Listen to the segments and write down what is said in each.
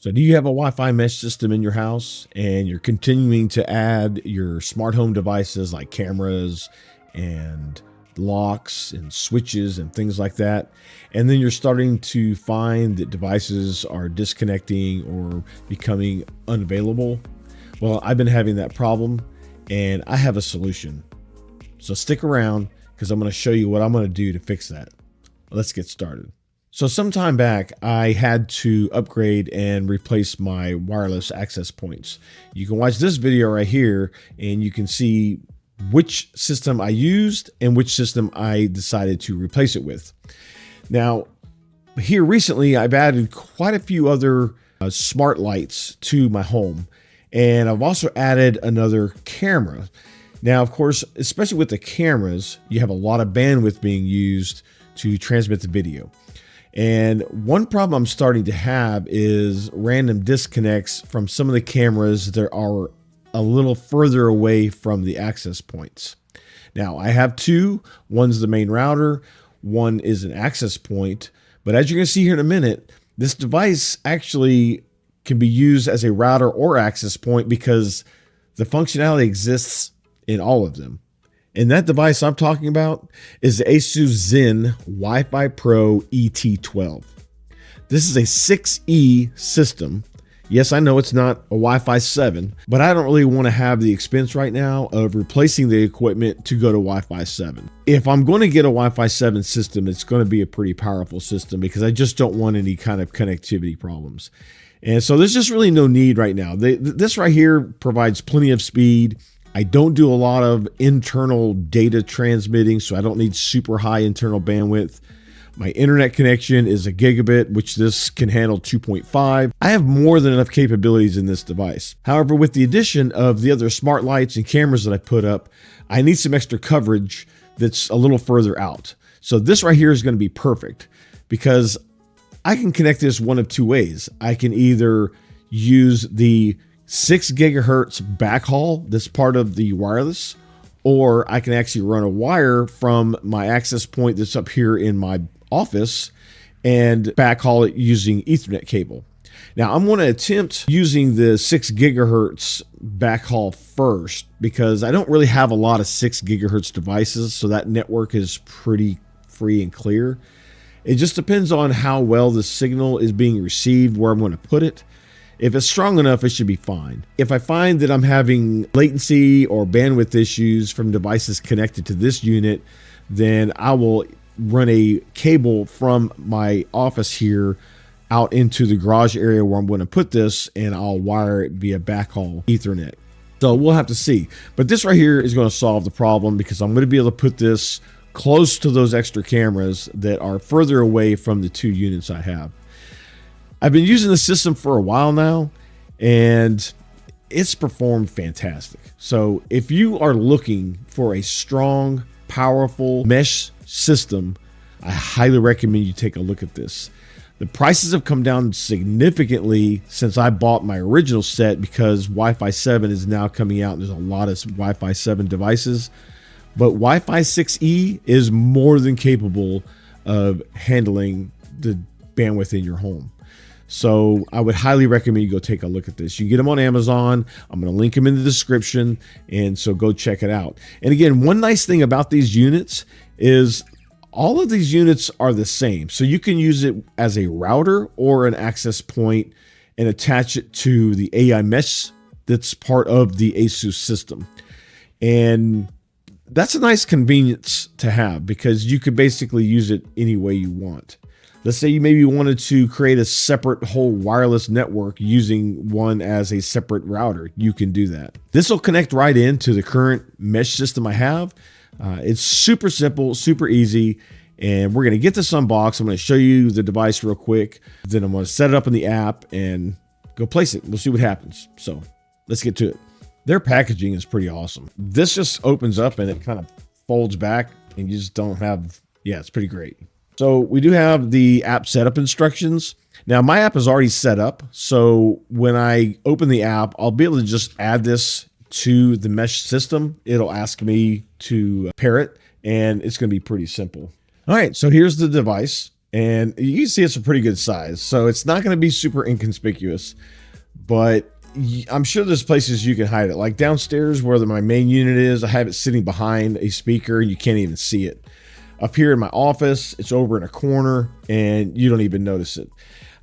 So do you have a Wi-Fi mesh system in your house and you're continuing to add your smart home devices like cameras and locks and switches and things like that, and then you're starting to find that devices are disconnecting or becoming unavailable? Well, I've been having that problem and I have a solution. So stick around because I'm going to show you what I'm going to do to fix that. Let's get started. So some time back, I had to upgrade and replace my wireless access points. You can watch this video right here and you can see which system I used and which system I decided to replace it with. Now, here recently, I've added quite a few other smart lights to my home, and I've also added another camera. Now, of course, especially with the cameras, you have a lot of bandwidth being used to transmit the video. And one problem I'm starting to have is random disconnects from some of the cameras that are a little further away from the access points. Now, I have two. One's the main router, one is an access point. But as you're going to see here in a minute, this device actually can be used as a router or access point because the functionality exists in all of them. And that device I'm talking about is the ASUS ZenWiFi Pro ET12. This is a 6E system. Yes, I know it's not a Wi-Fi 7, but I don't really want to have the expense right now of replacing the equipment to go to Wi-Fi 7. If I'm going to get a Wi-Fi 7 system, it's going to be a pretty powerful system because I just don't want any kind of connectivity problems. And so there's just really no need right now. This right here provides plenty of speed. I don't do a lot of internal data transmitting, so I don't need super high internal bandwidth. My internet connection is a gigabit, which this can handle 2.5. I have more than enough capabilities in this device. However, with the addition of the other smart lights and cameras that I put up, I need some extra coverage that's a little further out. So this right here is going to be perfect because I can connect this one of two ways. I can either use the 6 gigahertz backhaul that's part of the wireless, or I can actually run a wire from my access point that's up here in my office and backhaul it using Ethernet cable. Now I'm going to attempt using the 6 gigahertz backhaul first because I don't really have a lot of 6 gigahertz devices, so that network is pretty free and clear. It just depends on how well the signal is being received, where I'm going to put it. If it's strong enough, it should be fine. If I find that I'm having latency or bandwidth issues from devices connected to this unit, then I will run a cable from my office here out into the garage area where I'm going to put this, and I'll wire it via backhaul Ethernet. So we'll have to see. But this right here is going to solve the problem because I'm going to be able to put this close to those extra cameras that are further away from the two units I have. I've been using the system for a while now, and it's performed fantastic. So if you are looking for a strong, powerful mesh system, I highly recommend you take a look at this. The prices have come down significantly since I bought my original set because Wi-Fi 7 is now coming out and there's a lot of Wi-Fi 7 devices. But Wi-Fi 6E is more than capable of handling the bandwidth in your home. So I would highly recommend you go take a look at this. You can get them on Amazon. I'm going to link them in the description, and so go check it out. And again, one nice thing about these units is all of these units are the same. So you can use it as a router or an access point and attach it to the AI mesh that's part of the ASUS system. And that's a nice convenience to have because you could basically use it any way you want. Let's say you maybe wanted to create a separate whole wireless network using one as a separate router. You can do that. This will connect right into the current mesh system I have. It's super simple, super easy. And we're going to get this unboxed. I'm going to show you the device real quick. Then I'm going to set it up in the app and go place it. We'll see what happens. So let's get to it. Their packaging is pretty awesome. This just opens up and it kind of folds back and you just don't have, yeah, it's pretty great. So we do have the app setup instructions. Now my app is already set up. So when I open the app, I'll be able to just add this to the mesh system. It'll ask me to pair it and it's going to be pretty simple. All right, so here's the device. And you can see it's a pretty good size. So it's not going to be super inconspicuous, but I'm sure there's places you can hide it. Like downstairs where my main unit is, I have it sitting behind a speaker. You can't even see it. Up here in my office, it's over in a corner and you don't even notice it.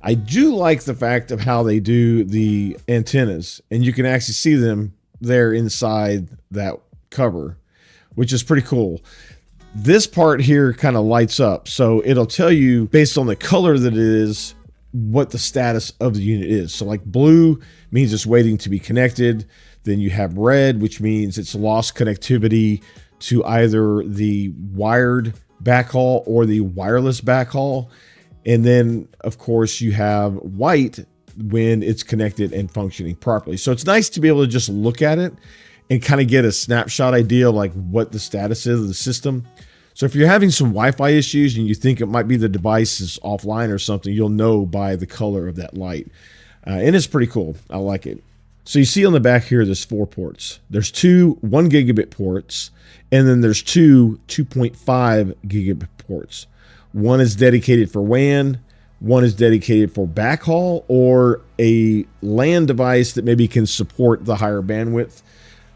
I do like the fact of how they do the antennas, and you can actually see them there inside that cover, which is pretty cool. This part here kind of lights up, so it'll tell you based on the color that it is what the status of the unit is. So like blue means it's waiting to be connected. Then you have red, which means it's lost connectivity to either the wired backhaul or the wireless backhaul. And then of course you have white when it's connected and functioning properly. So it's nice to be able to just look at it and kind of get a snapshot idea of like what the status is of the system. So if you're having some Wi-Fi issues and you think it might be the device is offline or something, you'll know by the color of that light. And it's pretty cool. I like it. So you see on the back here, there's 4 ports. There's 2 1 gigabit ports, and then there's 2 2.5 gigabit ports. One is dedicated for WAN, one is dedicated for backhaul or a LAN device that maybe can support the higher bandwidth.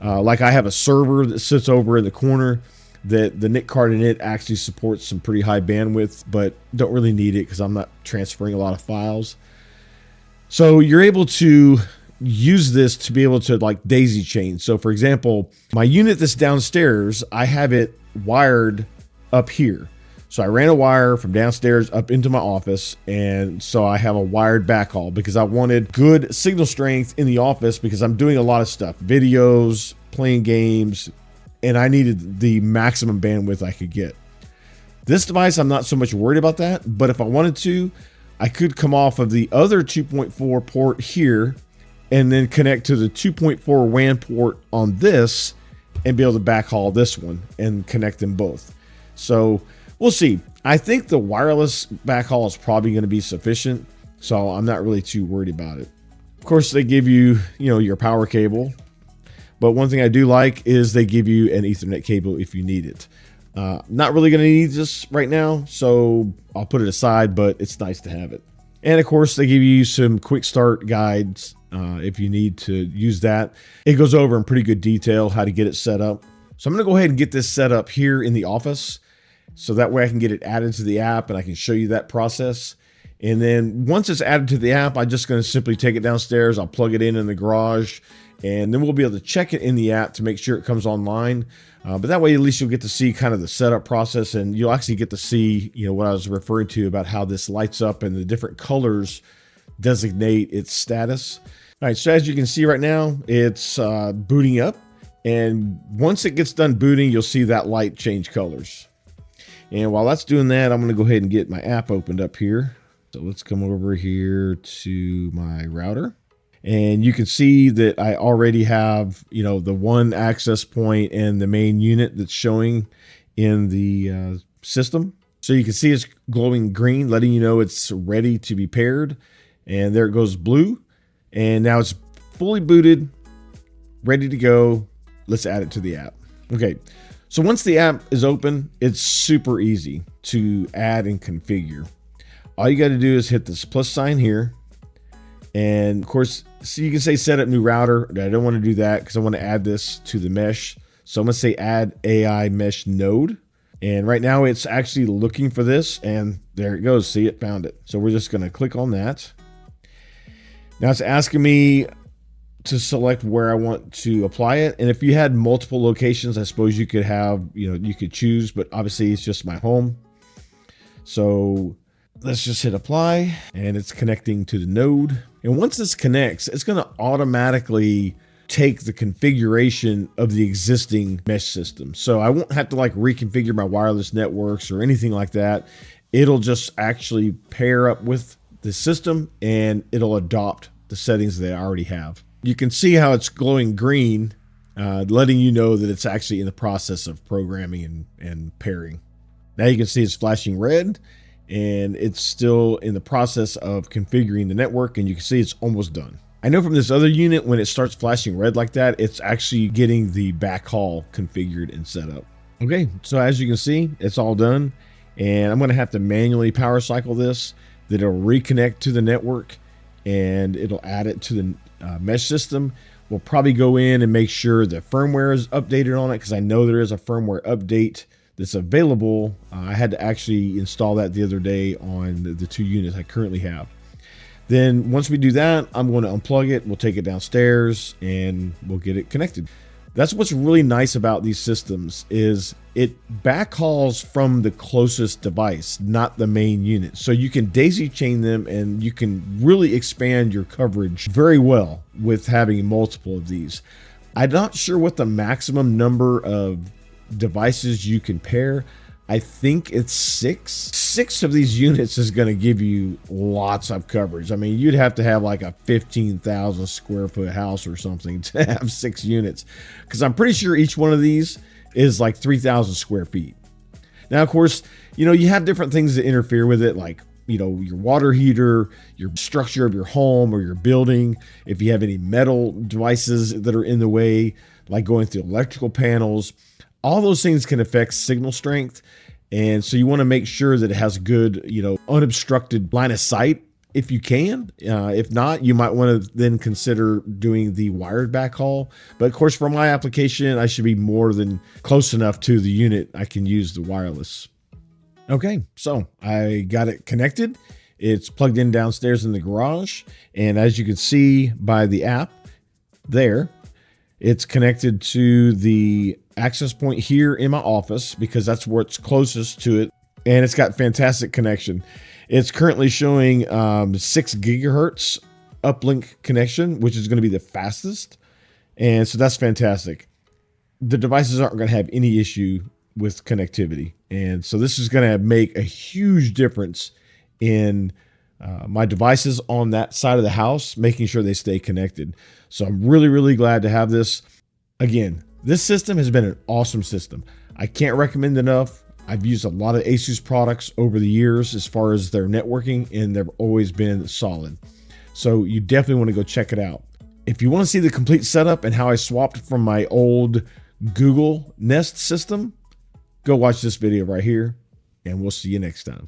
Like I have a server that sits over in the corner that the NIC card in it actually supports some pretty high bandwidth, but don't really need it because I'm not transferring a lot of files. So you're able to use this to be able to like daisy chain. So for example, my unit that's downstairs, I have it wired up here. So I ran a wire from downstairs up into my office, and so I have a wired backhaul because I wanted good signal strength in the office because I'm doing a lot of stuff, videos, playing games, and I needed the maximum bandwidth I could get. This device, I'm not so much worried about that, but if I wanted to, I could come off of the other 2.4 port here and then connect to the 2.4 WAN port on this and be able to backhaul this one and connect them both. So we'll see. I think the wireless backhaul is probably going to be sufficient, so I'm not really too worried about it. Of course, they give you, your power cable. But one thing I do like is they give you an Ethernet cable if you need it. Not really going to need this right now, so I'll put it aside, but it's nice to have it. And of course, they give you some quick start guides if you need to use that. It goes over in pretty good detail how to get it set up. So I'm going to go ahead and get this set up here in the office, so that way I can get it added to the app and I can show you that process. And then once it's added to the app, I'm just going to simply take it downstairs. I'll plug it in the garage, and then we'll be able to check it in the app to make sure it comes online. But that way, at least you'll get to see kind of the setup process, and you'll actually get to see, what I was referring to about how this lights up and the different colors designate its status. All right, so as you can see right now, it's booting up. And once it gets done booting, you'll see that light change colors. And while that's doing that, I'm going to go ahead and get my app opened up here. So let's come over here to my router. And you can see that I already have, the one access point and the main unit that's showing in the system. So you can see it's glowing green, letting you know it's ready to be paired. And there it goes blue. And now it's fully booted, ready to go. Let's add it to the app. Okay. So once the app is open, it's super easy to add and configure. All you got to do is hit this plus sign here. And of course, so you can say set up new router. I don't want to do that because I want to add this to the mesh. So I'm going to say add AI mesh node. And right now it's actually looking for this, and there it goes. See, it found it. So we're just going to click on that. Now it's asking me to select where I want to apply it. And if you had multiple locations, I suppose you could have, you could choose, but obviously it's just my home. So let's just hit apply, and it's connecting to the node. And once this connects, it's going to automatically take the configuration of the existing mesh system. So I won't have to like reconfigure my wireless networks or anything like that. It'll just actually pair up with the system, and it'll adopt the settings that I already have. You can see how it's glowing green, letting you know that it's actually in the process of programming and pairing. Now you can see it's flashing red, and it's still in the process of configuring the network, and you can see it's almost done. I know from this other unit, when it starts flashing red like that, it's actually getting the backhaul configured and set up. Okay, so as you can see, it's all done. and I'm going to have to manually power cycle this. That it'll reconnect to the network, and it'll add it to the mesh system. We'll probably go in and make sure the firmware is updated on it, because I know there is a firmware update that's available. I had to actually install that the other day on the 2 units I currently have. Then once we do that, I'm going to unplug it. We'll take it downstairs and we'll get it connected. That's what's really nice about these systems, is it backhauls from the closest device, not the main unit. So you can daisy chain them, and you can really expand your coverage very well with having multiple of these. I'm not sure what the maximum number of devices you can pair. I think it's 6. 6 of these units is going to give you lots of coverage. I mean, you'd have to have like a 15,000 square foot house or something to have 6 units, because I'm pretty sure each one of these is like 3,000 square feet. Now, of course, you know, you have different things that interfere with it, like, you know, your water heater, your structure of your home or your building. If you have any metal devices that are in the way, like going through electrical panels, all those things can affect signal strength. And so you want to make sure that it has good, you know, unobstructed line of sight if you can. If not, you might want to then consider doing the wired backhaul. But of course, for my application, I should be more than close enough to the unit I can use the wireless. Okay, so I got it connected. It's plugged in downstairs in the garage. And as you can see by the app there, it's connected to the access point here in my office, because that's where it's closest to it. And it's got fantastic connection. It's currently showing 6 gigahertz uplink connection, which is going to be the fastest. And so that's fantastic. The devices aren't going to have any issue with connectivity. And so this is going to make a huge difference in my devices on that side of the house, making sure they stay connected. So I'm really, really glad to have this. Again, this system has been an awesome system. I can't recommend enough. I've used a lot of ASUS products over the years as far as their networking, and they've always been solid. So you definitely want to go check it out. If you want to see the complete setup and how I swapped from my old Google Nest system, go watch this video right here, and we'll see you next time.